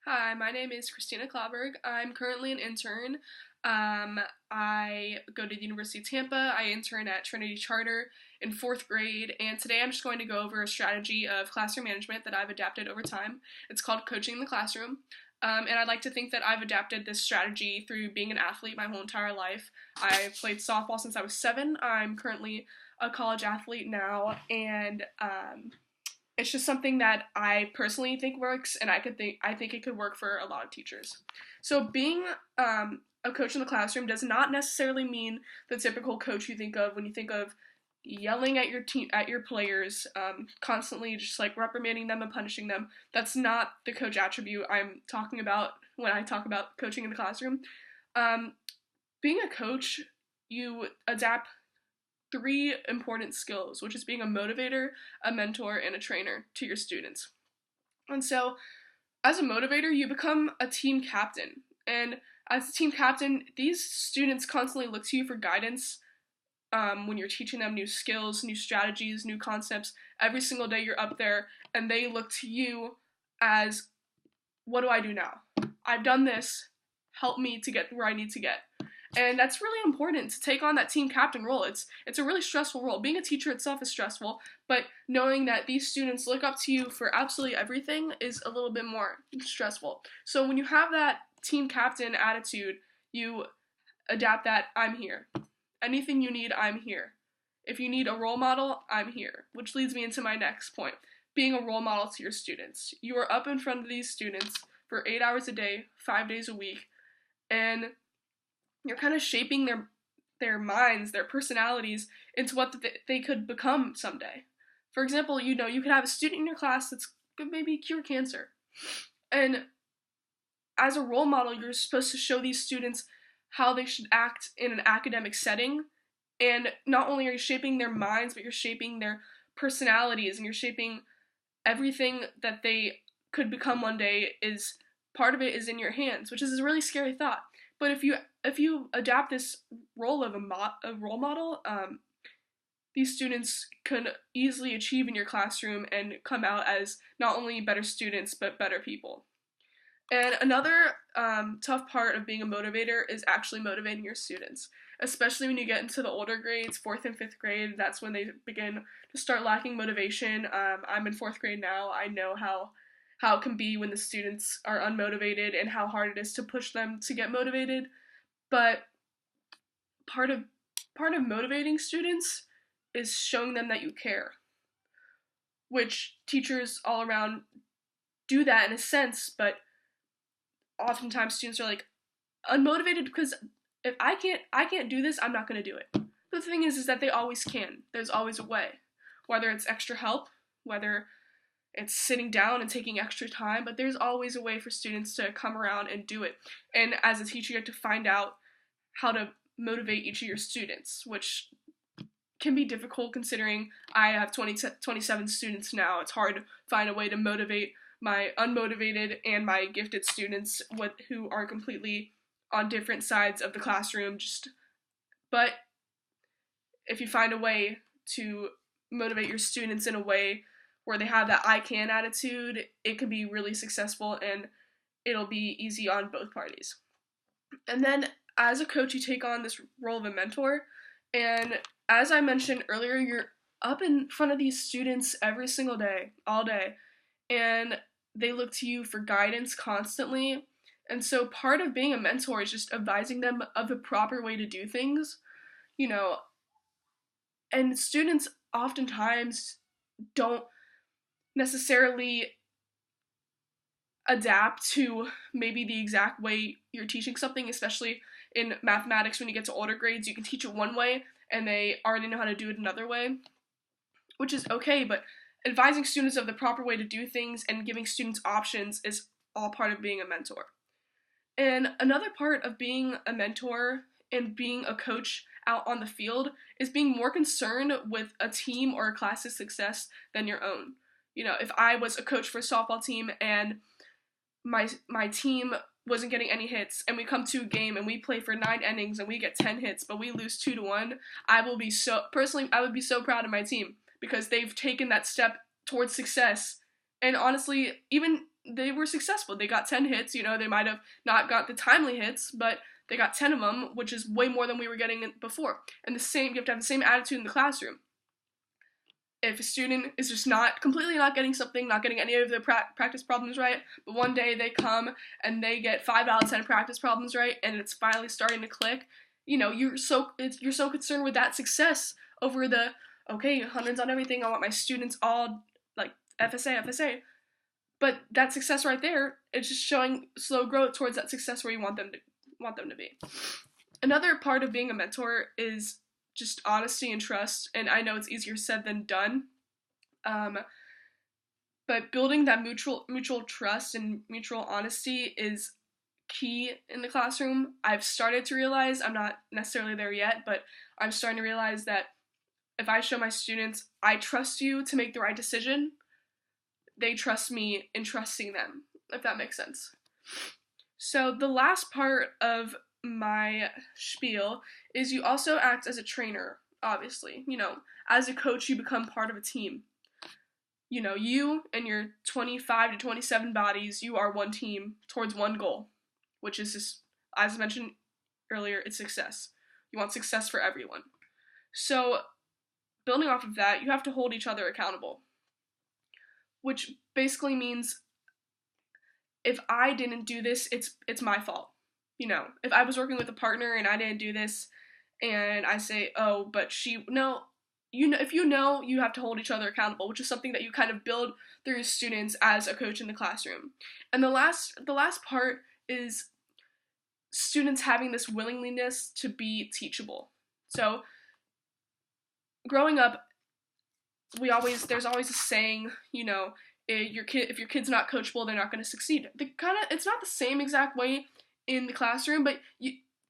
Hi, my name is Christina Klauberg. I'm currently an intern. I go to the University of Tampa. I intern at Trinity Charter in fourth grade, and today I'm just going to go over a strategy of classroom management that I've adapted over time. It's called coaching in the classroom. And I'd like to think that I've adapted this strategy through being an athlete my whole entire life. I played softball since I was 7. I'm currently a college athlete now, and it's just something that I personally think works, and I think it could work for a lot of teachers. So being a coach in the classroom does not necessarily mean the typical coach you think of when you think of yelling at your team at your players, constantly just like reprimanding them and punishing them. That's not the coach attribute I'm talking about when I talk about coaching in the classroom. Um, Being a coach, you adapt three important skills, which is being a motivator, a mentor, and a trainer to your students. And so, as a motivator, you become a team captain. And as a team captain, these students constantly look to you for guidance when you're teaching them new skills, new strategies, new concepts. Every single day you're up there, and they look to you as, what do I do now? I've done this. Help me to get where I need to get. And that's really important to take on that team captain role. It's a really stressful role. Being a teacher itself is stressful, but knowing that these students look up to you for absolutely everything is a little bit more stressful. So when you have that team captain attitude, you adapt that I'm here. Anything you need, I'm here. If you need a role model, I'm here. Which leads me into my next point. Being a role model to your students. You are up in front of these students for 8 hours a day, 5 days a week, and you're kind of shaping their minds, their personalities into what they could become someday. For example, you could have a student in your class that's could maybe cure cancer. And as a role model, you're supposed to show these students how they should act in an academic setting. And not only are you shaping their minds, but you're shaping their personalities and you're shaping everything that they could become one day. Is part of it is in your hands, which is a really scary thought. But if you adapt this role of a role model, these students could easily achieve in your classroom and come out as not only better students but better people. And another tough part of being a motivator is actually motivating your students, especially when you get into the older grades, fourth and fifth grade. That's when they begin to start lacking motivation. I'm in fourth grade now. I know how it can be when the students are unmotivated and how hard it is to push them to get motivated. But part of part of motivating students is showing them that you care, which teachers all around do that in a sense, but oftentimes students are like unmotivated because if I can't do this, I'm not going to do it. The thing is that they always can. There's always a way. Whether it's extra help, whether it's sitting down and taking extra time, but there's always a way for students to come around and do it. And as a teacher, you have to find out how to motivate each of your students, which can be difficult considering I have 27 students now. It's hard to find a way to motivate my unmotivated and my gifted students who are completely on different sides of the classroom. But if you find a way to motivate your students in a way where they have that I can attitude, it can be really successful and it'll be easy on both parties. And then as a coach, you take on this role of a mentor. And as I mentioned earlier, you're up in front of these students every single day, all day, and they look to you for guidance constantly. And so part of being a mentor is just advising them of the proper way to do things, you know, and students oftentimes don't necessarily adapt to maybe the exact way you're teaching something, especially in mathematics when you get to older grades. You can teach it one way and they already know how to do it another way, which is okay, but advising students of the proper way to do things and giving students options is all part of being a mentor. And another part of being a mentor and being a coach out on the field is being more concerned with a team or a class's success than your own. If I was a coach for a softball team and my team wasn't getting any hits and we come to a game and we play for 9 innings and we get 10 hits but we lose 2-1, I would be so proud of my team because they've taken that step towards success. And honestly, even they were successful. They got 10 hits. They might have not got the timely hits, but they got 10 of them, which is way more than we were getting before. And you have to have the same attitude in the classroom. If a student is just completely not getting something, not getting any of the practice problems right, but one day they come and they get 5 out of 10 practice problems right, and it's finally starting to click, you're so concerned with that success over the, okay, hundreds on everything, I want my students all, like, FSA. But that success right there, it's just showing slow growth towards that success where you want them to be. Another part of being a mentor is just honesty and trust, and I know it's easier said than done. But building that mutual trust and mutual honesty is key in the classroom. I've started to realize, I'm not necessarily there yet, but I'm starting to realize that if I show my students, I trust you to make the right decision, they trust me in trusting them, if that makes sense. So the last part of my spiel is you also act as a trainer, obviously. As a coach, you become part of a team. You and your 25 to 27 bodies, you are one team towards one goal, which is just, as I mentioned earlier, it's success. You want success for everyone. So building off of that, you have to hold each other accountable, which basically means if I didn't do this, it's my fault. If I was working with a partner and I didn't do this, and I say, oh, but if you have to hold each other accountable, which is something that you kind of build through your students as a coach in the classroom. And the last part is students having this willingness to be teachable. So growing up, there's always a saying, if your kid's not coachable, they're not going to succeed. It's not the same exact way in the classroom, but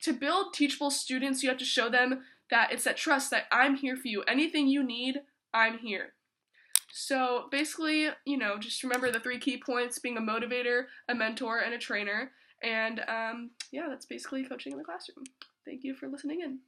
to build teachable students, you have to show them that it's that trust that I'm here for you. Anything you need, I'm here. So basically, just remember the 3 key points: being a motivator, a mentor, and a trainer. And that's basically coaching in the classroom. Thank you for listening in.